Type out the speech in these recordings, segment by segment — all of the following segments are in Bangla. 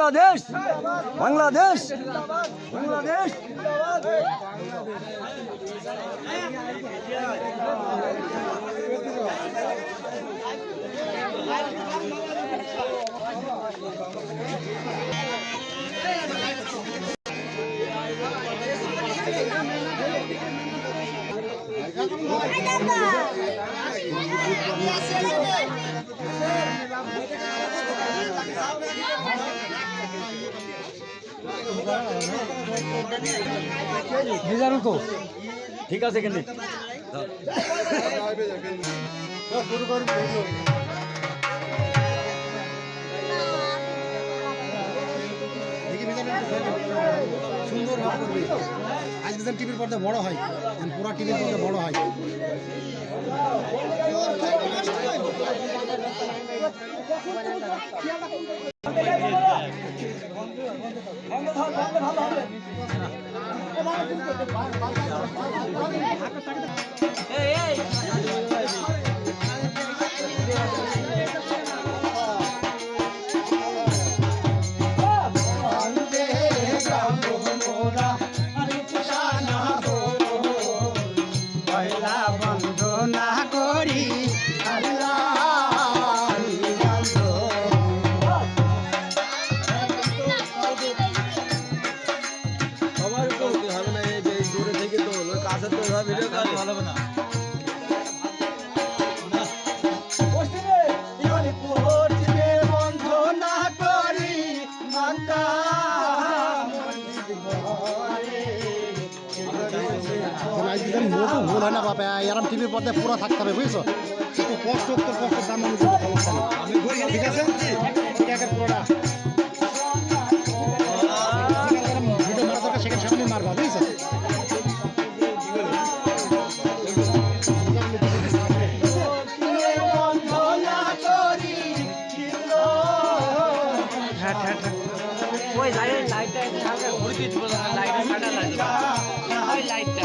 বাংলাদেশ বাংলাদেশ বাংলাদেশ তো ঠিক আছে কিন্তু সুন্দর ভাব করবে আজকে যেন টিভির পর্দা বড় হয় পুরো টিভির পর্দা বড় হয় ভুল হয় না বাবা এরম টিভির পর্দায় পুরো থাকতে হবে বুঝছো একটু কষ্ট দাম ঠিক আছে পুরোটা ভিডিও মারা দরকার সেখানে সামনে মারবা বুঝছো ওই লাইটটা লাইটটা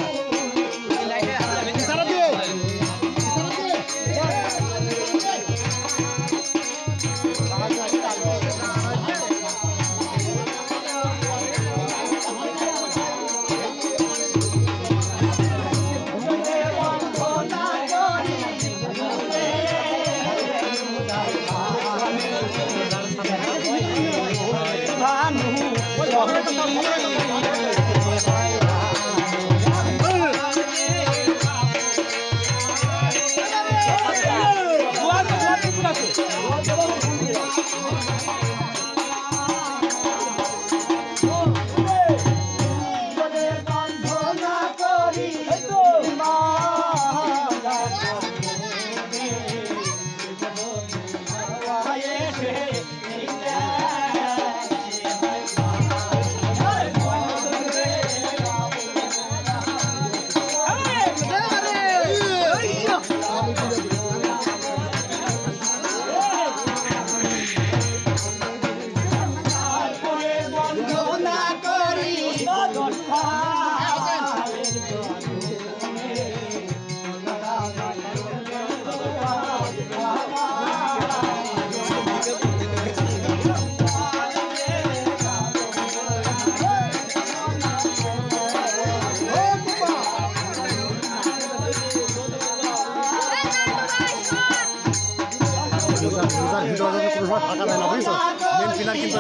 ফাঁকা দেয় না বুঝছো মেন পিলার কিন্তু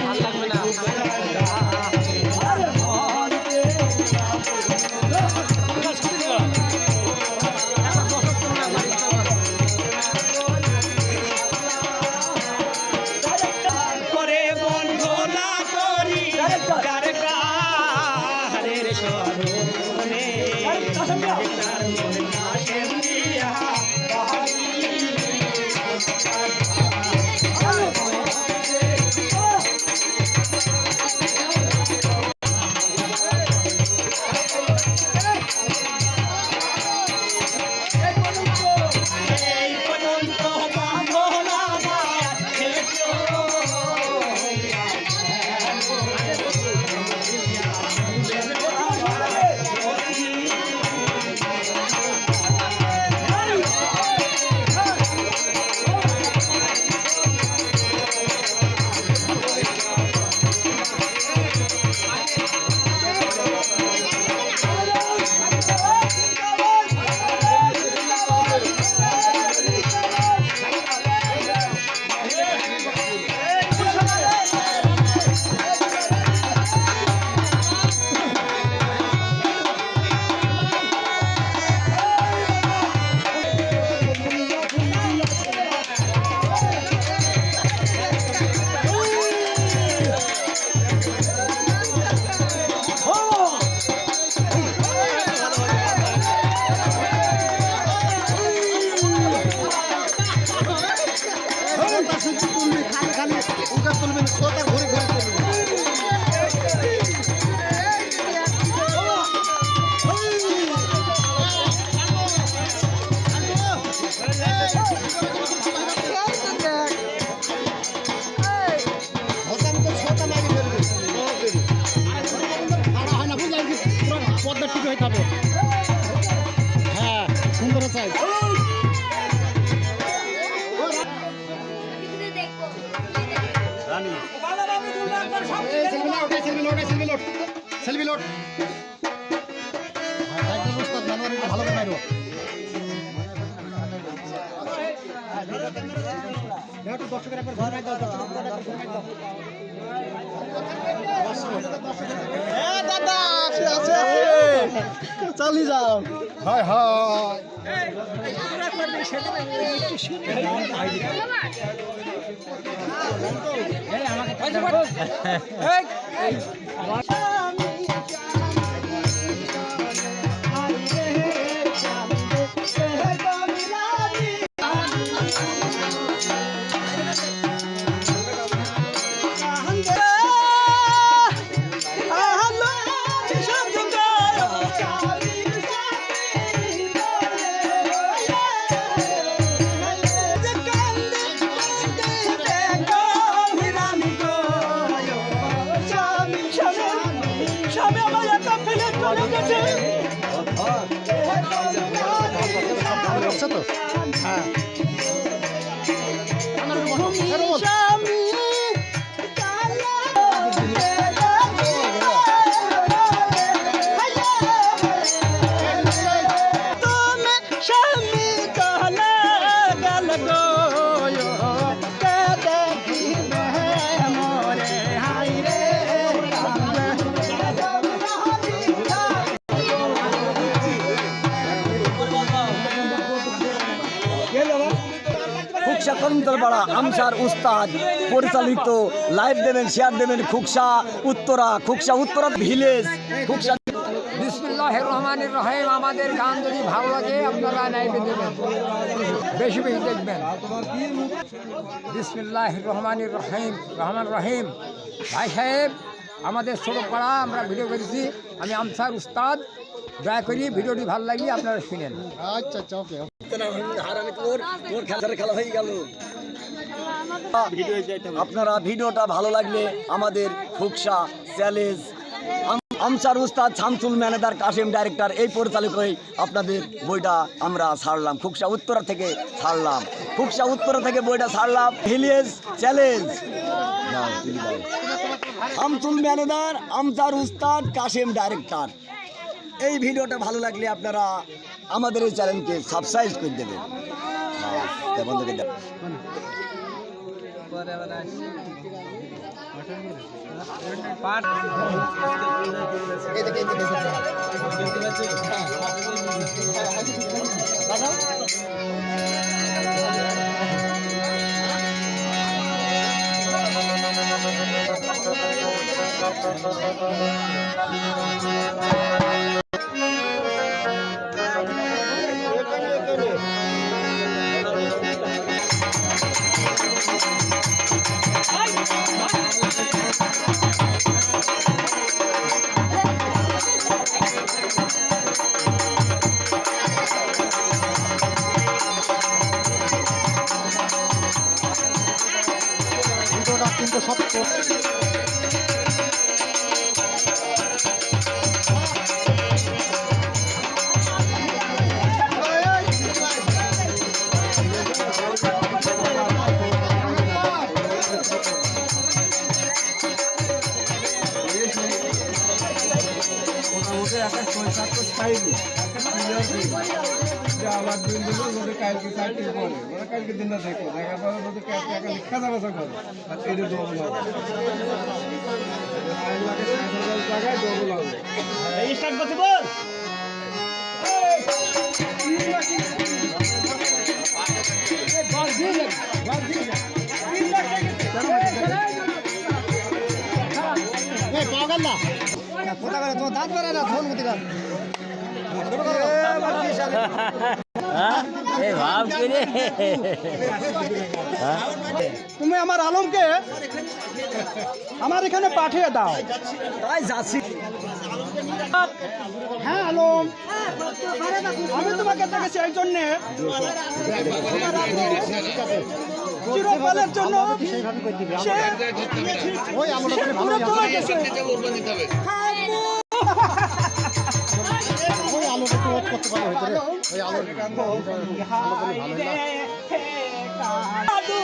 ভালো লাগবে না। সেলফি লোড একদম উস্তাদ জানুয়ারি ভালো করে বাইরো একটু দর্শকের একবার ঘুরে দাও দাদা আছে চালিয়ে যাও হায় হায় তো হ্যাঁ খুকসা করমতলপাড়া আমসার উস্তাদ পরিচালিত লাইভ দেবেন, শেয়ার দেবেন। খুকসা উত্তরা ভিলেজ খুকসা। বিসমিল্লাহির রহমানির রহিম। আমাদের গান যদি ভালো লাগে আপনারা লাইভে দেবেন, বেশি বেশি দেখবেন। বিসমিল্লাহির রহমানির রহিম। ভাই সাহেব, আমাদের ছোট পাড়া আমরা ভিডিও করেছি, আমি আমসার উস্তাদ। দয়া করি ভিডিওটি ভালো লাগলে আপনারা শুনেন। আচ্ছা আচ্ছা ওকে খেলা হয়ে গেল। আপনারা ভিডিওটা ভালো লাগলে আমাদের খুকসা চ্যালেঞ্জ আমসার উস্তাদ শামসুল ম্যানেজার কাশিম ডাইরেক্টর এই পরিচালক হয়ে আপনাদের বইটা আমরা ছাড়লাম। খুকসা উত্তরা থেকে বইটা ছাড়লাম। ভিলেজ চ্যালেঞ্জ শামসুল ম্যানেজার আমসার উস্তাদ কাশিম ডাইরেক্টর। এই ভিডিওটা ভালো লাগলে আপনারা আমাদের এই চ্যানেলকে সাবস্ক্রাইব করে দেবেন। ভিডিওটা কিন্তু সত্য আবার দিন দিল যদি কালকে চাকরি করে মানে কালকে দিনটা দেখো দেখার পরে যদি টাকা লিখা যাবে করে আর এটা ডবল হবে 5,60,000 টাকায় ডবল হবে। এই স্টার্ট করতে বল। তুমি আমার আলমকে আমার এখানে পাঠিয়ে দাও। তাই যাচ্ছি। হ্যাঁ আলম, আমি তোমাকে দেখেছি এই জন্যে চিরকালের জন্য ওই আলোটা ভালো ওই আলোটা একটু ওট করতে পারো ভিতরে ওই আলোটা ভালো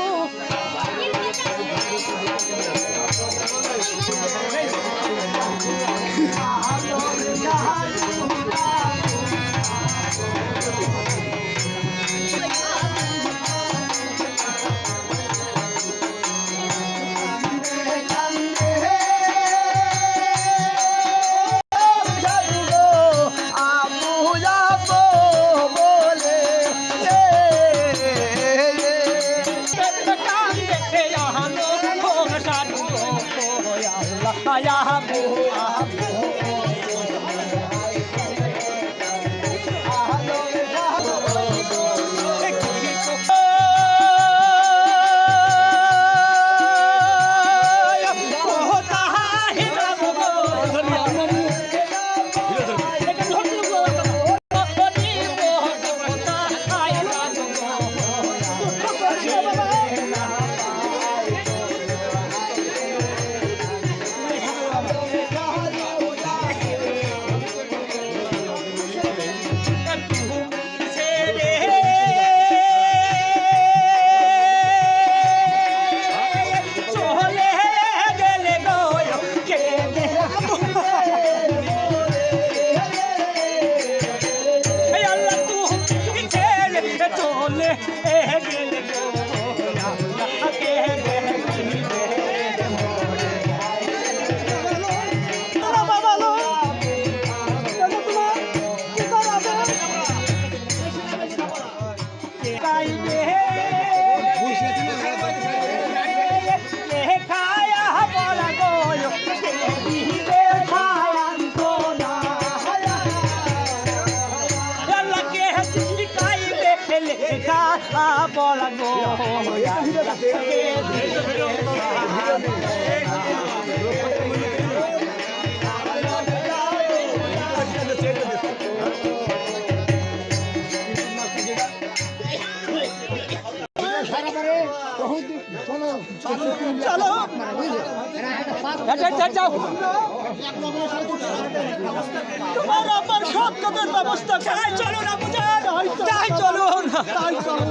তোমার আমার সব কাজের ব্যবস্থা চাই, চলো না বুঝান, তাই চলো না, তাই চলো।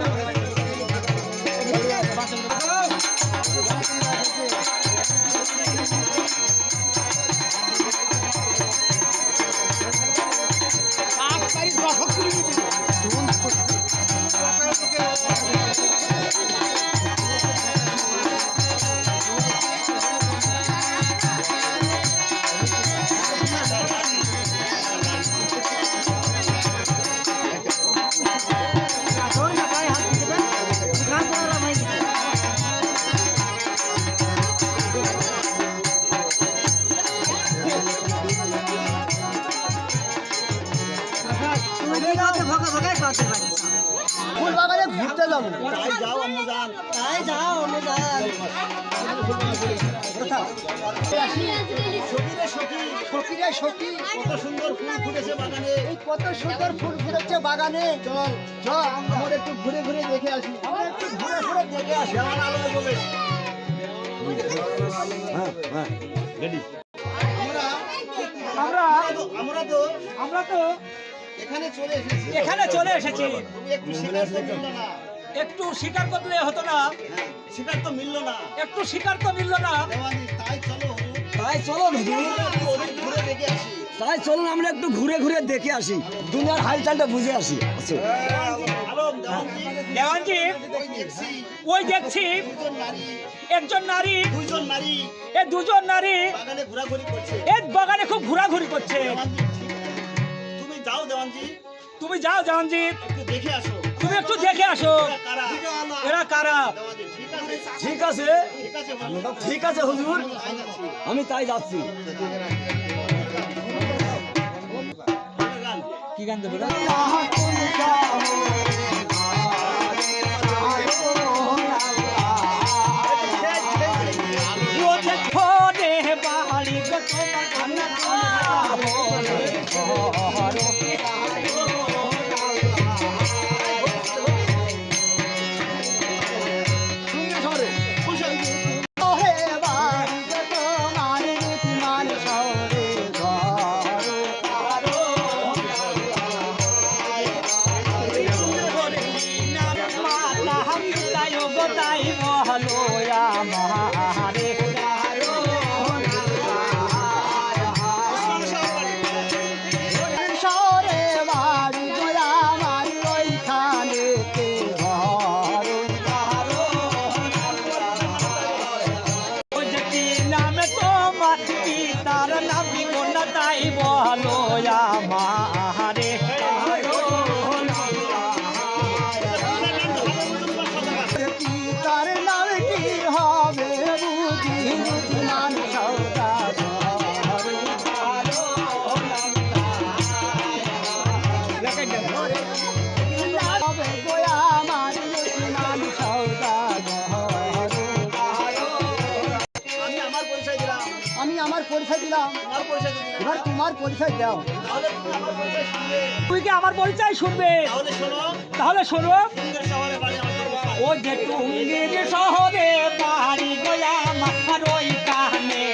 ফুল বাগানে ঘুরতে যাবো, তাই যাও অনুদান, তাই যাও অনুদান। সখীরে সখী, কত সুন্দর ফুল ফুটেছে বাগানে, কত সুন্দর ফুল ফুটেছে বাগানে। চল চল আমরা একটু ঘুরে ঘুরে দেখে আসি, আমরা একটু ঘুরে ঘুরে দেখে আসি। আমার আলো বলে আমরা তো এখানে চলে এসেছি। একটু স্বীকার করলে হতো না, স্বীকার তো মিললো না, একটু স্বীকার তো মিললো না। তাই চলো ঘুরে দেখে আসি, তাই চলুন আমরা একটু ঘুরে ঘুরে দেখে আসি, দুনিয়ার হালচালটা বুঝে আসি। দেওয়ানজি, ওই দেখছি একজন নারী, এই দুজন নারী এই বাগানে খুব ঘোরাঘুরি করছে। তুমি যাও দেওয়ানজি, তুমি যাও দেওয়ানজি, তুমি একটু দেখে আসো এরা কারা। ঠিক আছে ঠিক আছে হুজুর, আমি তাই যাচ্ছি। কি গান দেবো? তার নাম কি হবে বুঝি বুঝি মান সৌদা পরিচয় দিলাম, এবার তোমার পরিচয় দাও। তুই কি আমার পরিচয় শুনবে? তাহলে শোনো। ও যে টুঙ্গির শহরে বাড়ি গোয়া মাথার ওই কানে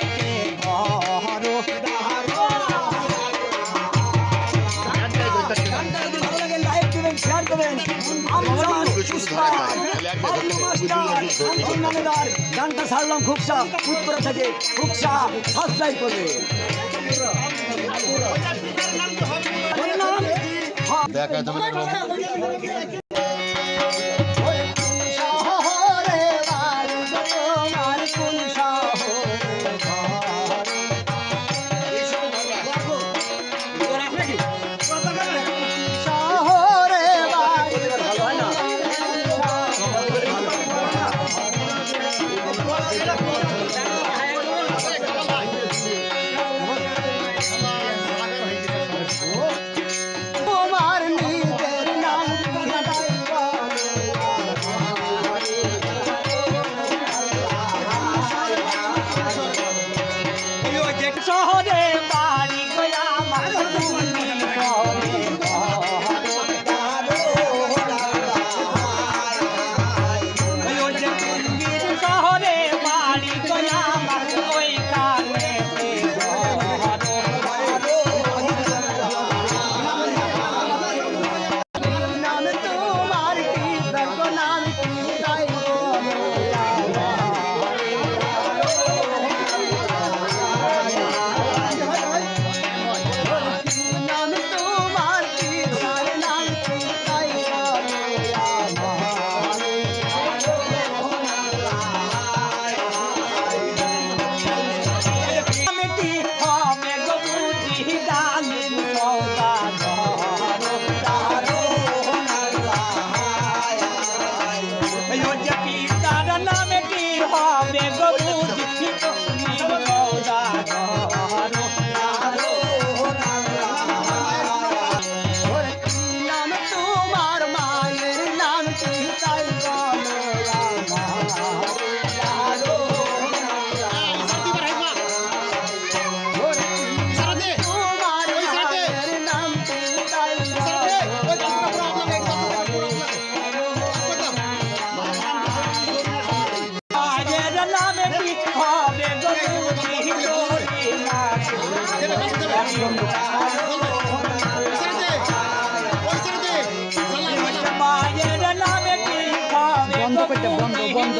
শেয়ার করবেন। গানটা ছাড়লাম খুকসা উত্তরা থেকে, খুকসা সাবস্ক্রাইব করবে। দেখা তুমি শহরে বাড়ি তোমার কোন শহর? শহরে বাড়ি তোমার নিজের নাম শহরে বাড়ি গোয়া মাথার শহরে বাড়ি গোয়া মাথার ওই কানে নাম তোমার কি দেখো নাম কি তাই নাম তোমার কি তার নাম কি তাই আমিটি হবে গো বুঝি ডালিম সৌদা পিতার নামে কি হবে গো বুঝি সৌদা নাম তোমার মায়ের নাম কি তাই তোমার মায়ের নাম কি তাই মায়ের নামে কি হবে গো বুঝি মায়ের নামে কি হবে বন্ধ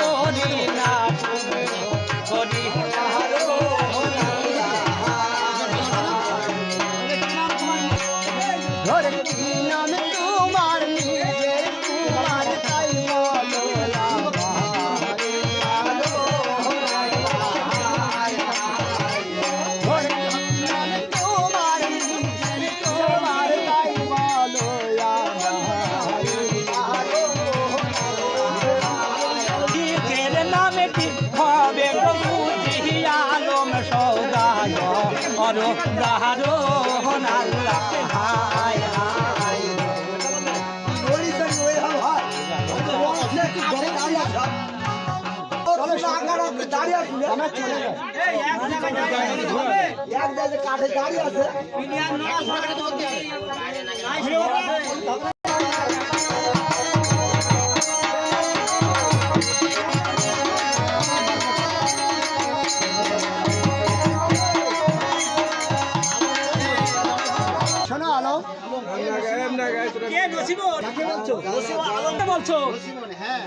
নাম তোমার নিজের তোমার তাই তোমার নিজের তোমার তাই বলো গীতের নামে কি হবে গো বুঝি আলম সৌদায় অরো দারো আল্লাহ হায় হায় কাঠে দাঁড়িয়ে আছে। শোনো আলো কে নসিবুল? আলমকে বলছো? হ্যাঁ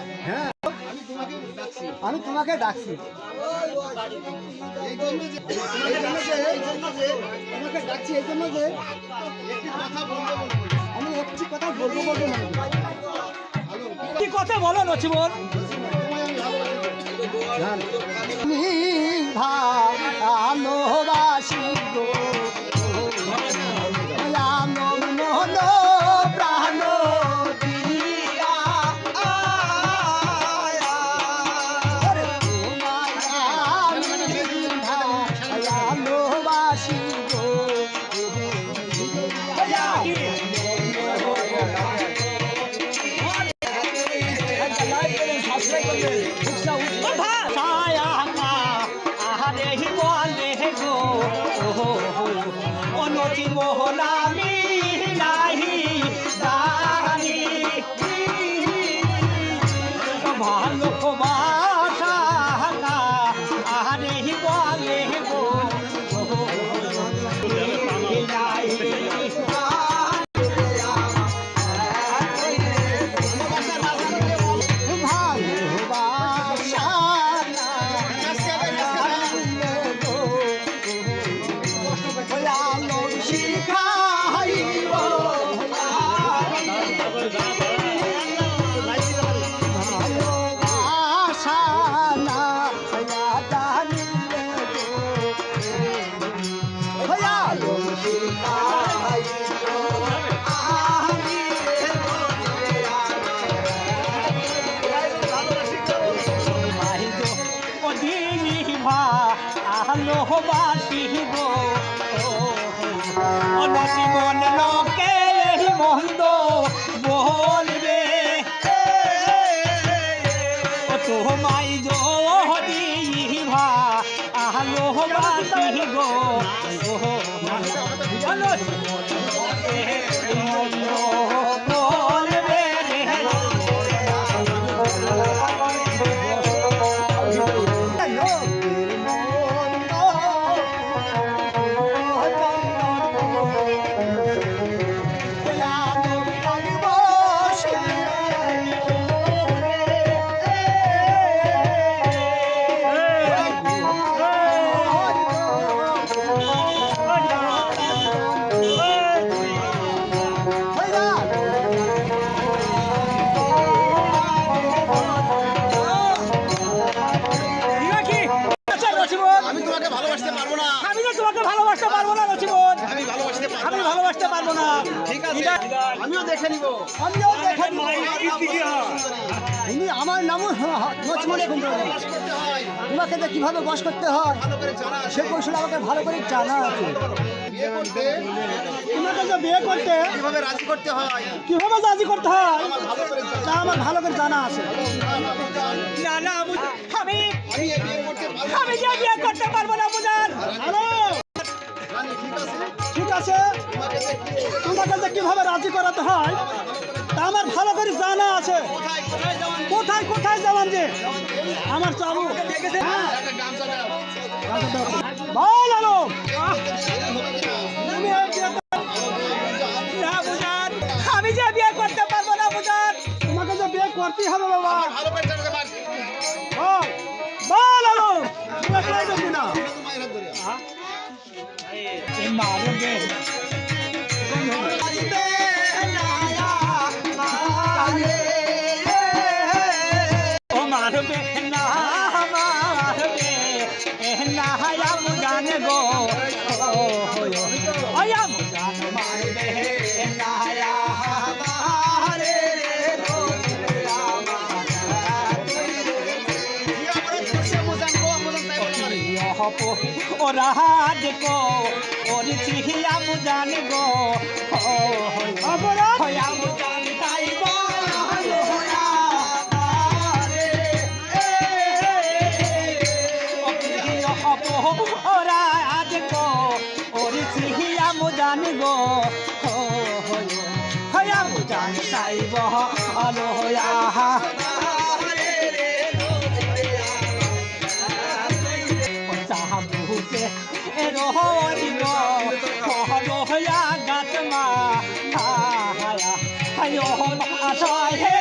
আমি তোমাকে ডাকছি তোমাকে ডাকছি এই জন্য যে আমি একটি কথা বলবো মনে কি কথা বলো নসিবুল? আমি ভালোবাসি গো আমার মন প্রাণ দিয়া ভালোবাসি গো আহারে বলে গো অনতি মোহনামি নাহি জানি ভালোবাসা আরে বলে গো ভালোবাসি গো অনতি মন লোকে মন্দ বলবে তোমায় যদি ভালোবাসি গো বলবে আমি তোমাকে ভালোবাসতে পারবো না। আমি তো তোমাকে ভালোবাসতে পারবো না নচিবন, আমি ভালোবাসতে পারবো আমি না। ভালোবাসতে পারবো না। ঠিক আছে, আমিও দেখে নিব। আমিও দেখে নিব। ইনি আমার নামও লক্ষ্মণ সুন্দর। করতে হয়, তোমাকে যে কিভাবে বস করতে হয় ভালো করে জানা আছে। সে কৌশল আমাকে ভালো করে জানা আছে। বিয়ে করতে তোমাকে যে বিয়ে করতে কিভাবে রাজি করতে হয় কিভাবে রাজি করতে হয় আমার ভালো করে জানা। তা আমার ভালো করে জানা আছে। না না আমি আমি এই বিয়ে করতে পারবো আমি যে বিয়ে করতে পারবো না বুঝান। হ্যালো, জানি, ঠিক আছে। ঠিক আছে, তোমাকে দেখি তোমাকে যে কিভাবে রাজি করাতে হয় তা আমার ভালো করে জানা আছে। কোথায় কোথায় যাওয়া কোথায় কোথায় যাবেন যে আমার চাবু হ্যাঁ, একটা গামছা দাও। বল আলো হবে কিনা? তুমি এই বিয়েটা- না বুঝান, আমি যে বিয়ে করতে পারবো না বুঝান। তোমাকে যে বিয়ে করতেই হবে বাবা। ভালো করে জানাতে পার। বল, বল আলো তুমি একলাই দেখবি না। তোমার হাত ধরে। মারবে ও মারবে না মারবে না বুঝান গো বুঝান মারবে না ওরা দেখো ওর চিহিয়া বুঝান গো অপরাধ হয়া বুঝান তাই ওরা দেখো ওর চিহিয়া বুঝান গো হয়া বুঝান তাই বলো হয়া বুকে রহিব হয়া গাতমা হায়া হায় আশায় হে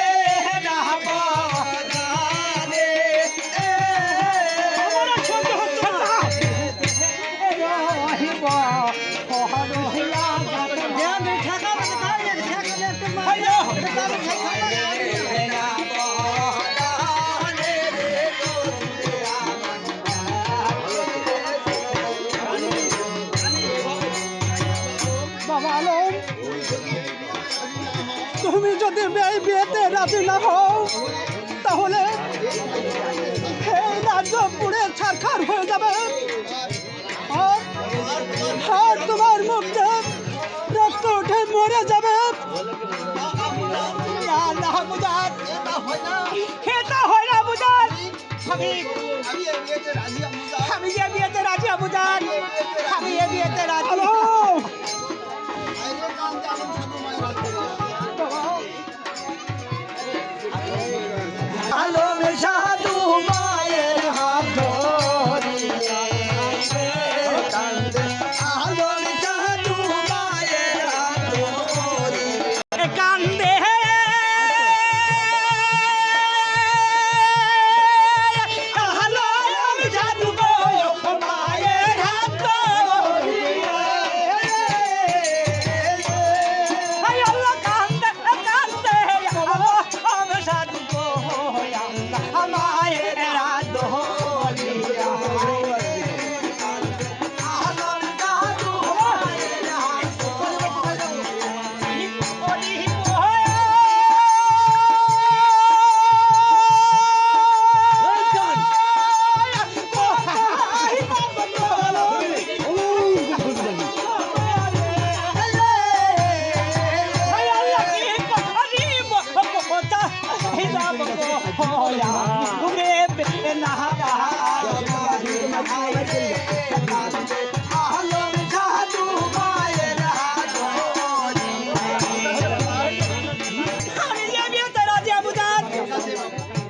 রাম জানে রহিব হয়া বাবা আলম, তুমি যদি এই বিয়েতে রাজি না হও তাহলে এই রাজ্য পুড়ে ছারখার হয়ে যাবে আর তোমার মুখে রক্ত উঠে মরে যাবে। আমি যে বিয়েতে রাজি আবু জান, আমি এ বিয়ে বিয়েতে রাজি। ভালোবাসা দু মায়ের হাত ধরিয়া কান্দে ভালোবাসা দু মায়ের হাত ধরিয়া কান্দে আলো জাদু গো মায়ের হাত ধরিয়া। হাই আল্লাহ কান্দে কান্দে আলো জাদু গো মায়ের হাত ধরিয়া।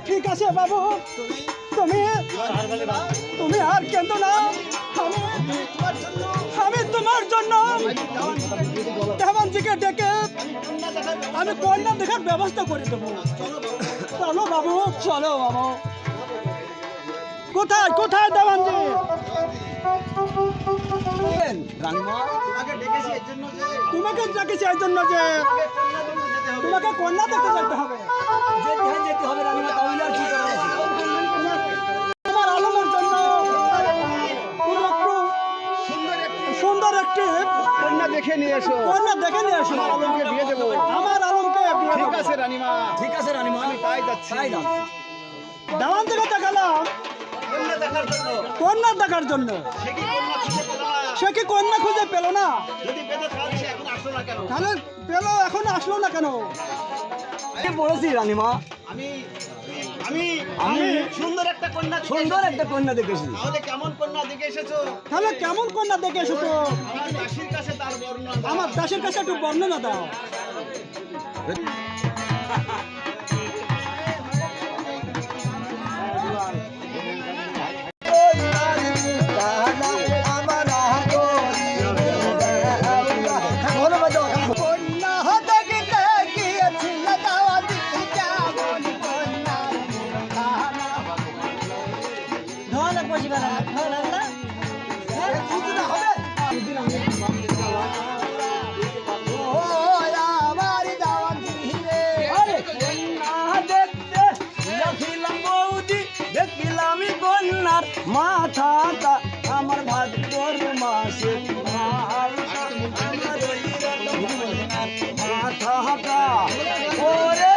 ঠিক আছে বাবু, তুমি তুমি আর কেন না, আমি তোমার জন্য দেওয়ানজিকে ডেকে আমি কন্যা দেখার ব্যবস্থা করে দেবো। চলো বাবু, চলো বাবু। কোথায় কোথায় দেওয়ানজি? রানীমা তোমাকে ডেকেছি এই জন্য যে তোমাকে কন্যা দেখতে যেতে হবে। যেতে হবে রানীমা, তাহলে আর কি করা আছে? তোমার আলমের জন্য সুন্দর একটি কন্যা দেখে নিয়ে এসো, কন্যা দেখে নিয়ে এসো। আলমকে বিয়ে দেবো। আমার আলমকে বিয়ে ঠিক দেবো। আছে রানীমা, ঠিক আছে রানীমা, আমি তাই যাচ্ছি। তাই যাচ্ছি। দেওয়ান থেকে দেখালাম কন্যা দেখার জন্য। কন্যা দেখার জন্য। সে কি কন্যা খুঁজে পেল না? সে কি কন্যা খুঁজে পেল না? যদি পেতে তাহলে সে এখন আসলো না কেন? তাহলে পেল, এখন আসলো না কেন? কি বলেছি রানীমা? আমি আমি আমি সুন্দর একটা কন্যা দেখে সুন্দর এসেছি। একটা কন্যা দেখেছি। তাহলে কেমন কন্যা দেখে এসেছো? তাহলে কেমন কন্যা দেখে এসেছো? আমার দাসীর কাছে তার বর্ণনা দাও। আমার দাসের কাছে একটু বর্ণনা দাও। মাথাটা আমার ভাদ্র মাসে মাথাটা ওরে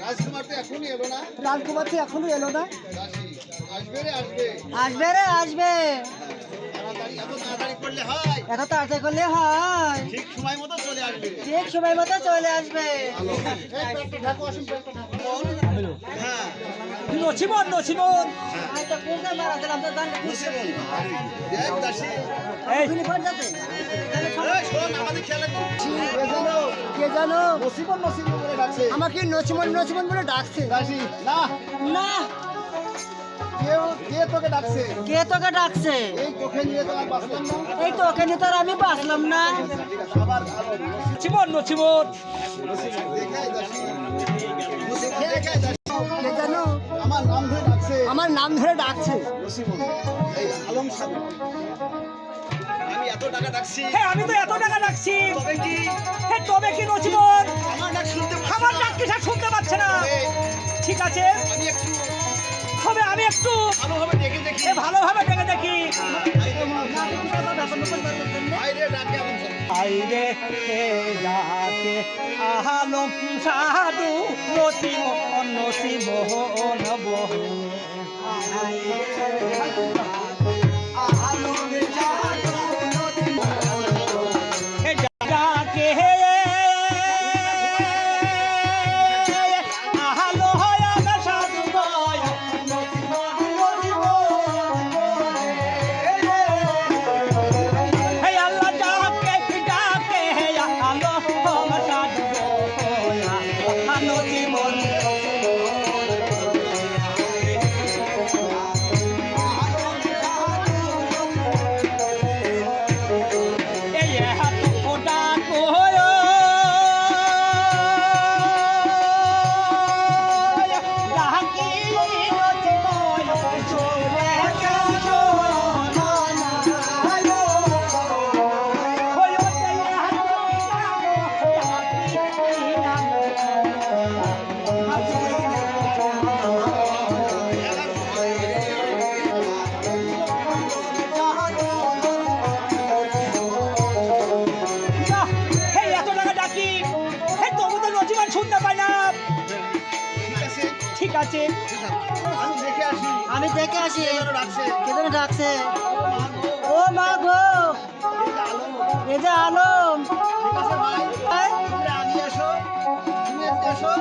রাজকুমার তো এখনই এলো না। রাজকুমার তো এখনো এলো না। দাসী আসবে রে আসবে। আসবে রে আসবে। তাড়াতাড়ি এত তাড়াতাড়ি করলে হয়? এত তাড়াতাড়ি করলে হয়? ঠিক সময় মতো চলে আসবে। ঠিক সময় মতো চলে আসবে। হ্যাঁ নছিমন নছিমন দেখ দাসী, এই শোন আমাদের খেলা কে জানো নসিবন নসিবন বলে ডাকছে। আমাকে নছিমন নছিমন বলে ডাকছে। দাসী না, না, কে তোকে ডাকছে? কে তোকে ডাকছে? এই তোকে নিয়ে তো আর বাঁচলাম না। এই তোকে নিয়ে তো আর আমি বাঁচলাম না। আবার নছিমন নছিমন দেখাই দাসী, দেখাই দাসী। কে জানো আমার নাম ধরে ডাকছে আমার নাম ধরে ডাকছে। নসিবন। এই আলম সাহেব, আমি এত টাকা ডাকছি, হ্যাঁ আমি তো এত টাকা ডাকছি, তবে কি হ্যাঁ তবে কি নছিমন আমার ডাক শুনতে আমার ডাক কি সে শুনতে পাচ্ছে না? ঠিক আছে, আমি একটু তবে আমি একটু ভালোভাবে দেখে দেখি। ভালোভাবে দেখে দেখি। বাইরে ডাকে আলম সাহেব। আইরে যাকে আলম সাধু নছিমন নছিমন বহ ডাকে আছে। আমি দেখে আসি কেন ডাকছে। ও মা গো, এ যে আলম,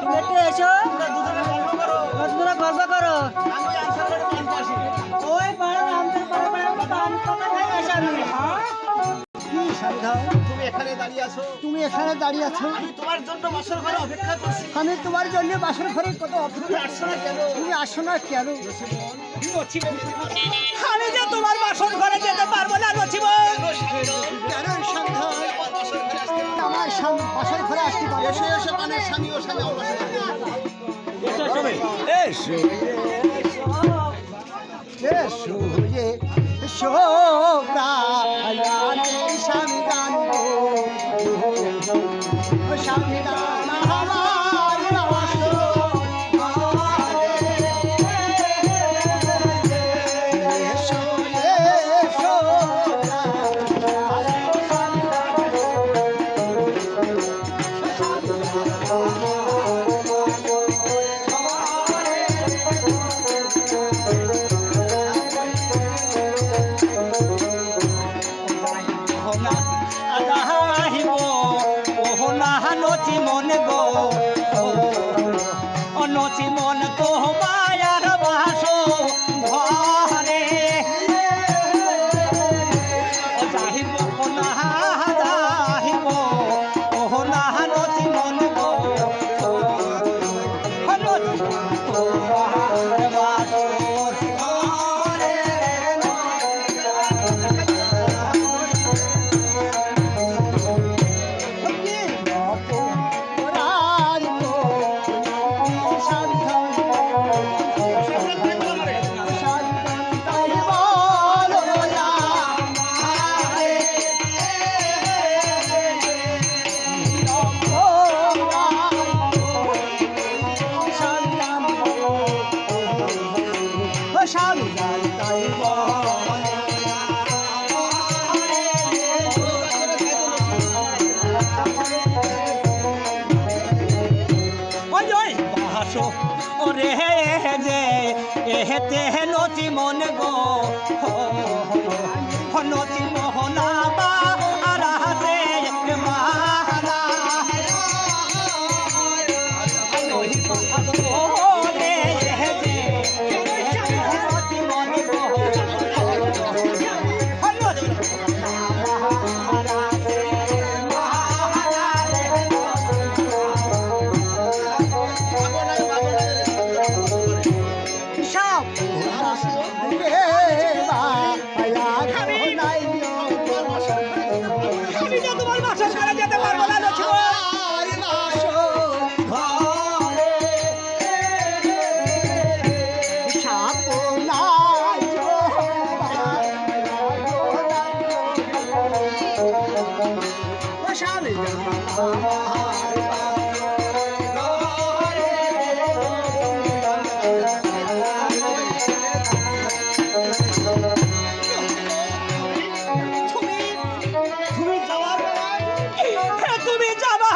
তুমি একটু এসো, তোমরা গল্প করো। ওই পাড়ার আমাদের পাড়ার পান পাতা খাই আসি আমি। কি সন্ধ্যা, তুমি এখানে দাঁড়িয়ে আছো, তুমি এখানে দাঁড়িয়ে আছো, আমি তোমার জন্য বাসর ঘরে অপেক্ষা করছি। আমি তোমার জন্য বাসর ঘরে কত তুমি আসছো না কেন? তুমি আসো না কেন? আমি যে তোমার বাসর ঘরে যেতে পারবো না নচিব। কেন সন্ধ্যা, আমার বাসর ঘরে আসতে পারো? এসে এসে মানে স্বামী ও স্বামী আমার বাসর ঘরে। এসো এসো যে এসো প্রাণে স্বামী গান গো, স্বামী গান আমার বাসর ঘরে। এসো এসো নচি মন গো, নচি মন তো মায়ার বাসো ঘরে যাহিব না যাহিব না নচি মন গো, নচি তো মায়ার বাসো ঘরে। ওরে যে এহেতে নচি মন গো, নচি মোহনা বা আরাতে মালা ওরে যে নচি মন গো, নচি আমি যে তোমার বাসর ঘরে যেতে পারবো না নচিব। তুমি যাওয়ার